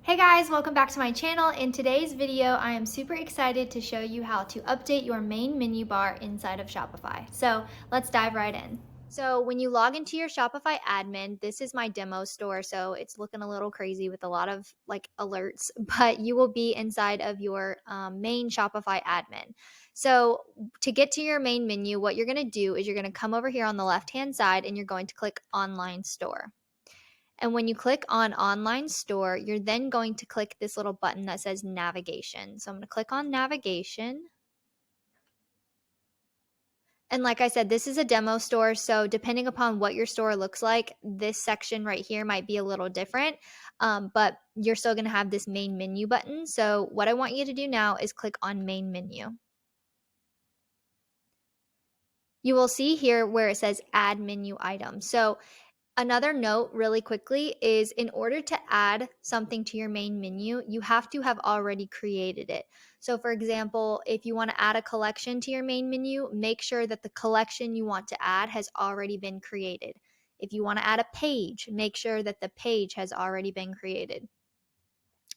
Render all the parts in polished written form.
Hey guys, welcome back to my channel. In today's video, I am super excited to show you how to update your main menu bar inside of Shopify. So let's dive right in. So when you log into your Shopify admin, this is my demo store. So it's looking a little crazy with a lot of like alerts, but you will be inside of your main Shopify admin. So to get to your main menu, what you're going to do is you're going to come over here on the left-hand side and you're going to click online store. And when you click on online store, you're then going to click this little button that says navigation. So I'm going to click on navigation. And like I said, this is a demo store. So depending upon what your store looks like, this section right here might be a little different. But you're still going to have this main menu button. So what I want you to do now is click on main menu. You will see here where it says add menu item. So another note really quickly is in order to add something to your main menu, you have to have already created it. So for example, if you want to add a collection to your main menu, make sure that the collection you want to add has already been created. If you want to add a page, make sure that the page has already been created.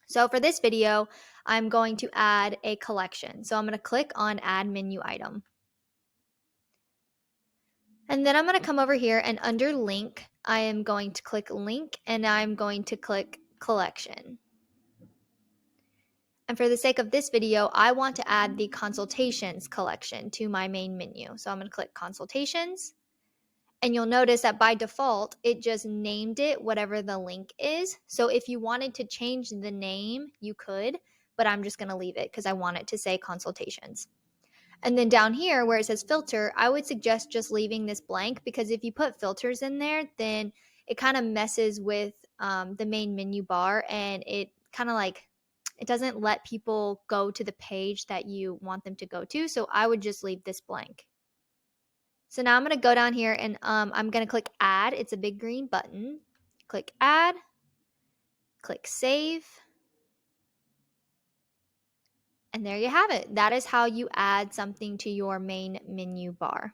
So for this video, I'm going to add a collection. So I'm going to click on add menu item. And then I'm going to come over here and under link, I am going to click link and I'm going to click collection. And for the sake of this video, I want to add the consultations collection to my main menu. So I'm going to click consultations. And you'll notice that by default, it just named it whatever the link is. So if you wanted to change the name, you could, but I'm just going to leave it because I want it to say consultations. And then down here where it says filter, I would suggest just leaving this blank because if you put filters in there, then it kind of messes with the main menu bar and it kind of like, it doesn't let people go to the page that you want them to go to. So I would just leave this blank. So now I'm going to go down here and I'm going to click add. It's a big green button. Click add, click save. And there you have it. That is how you add something to your main menu bar.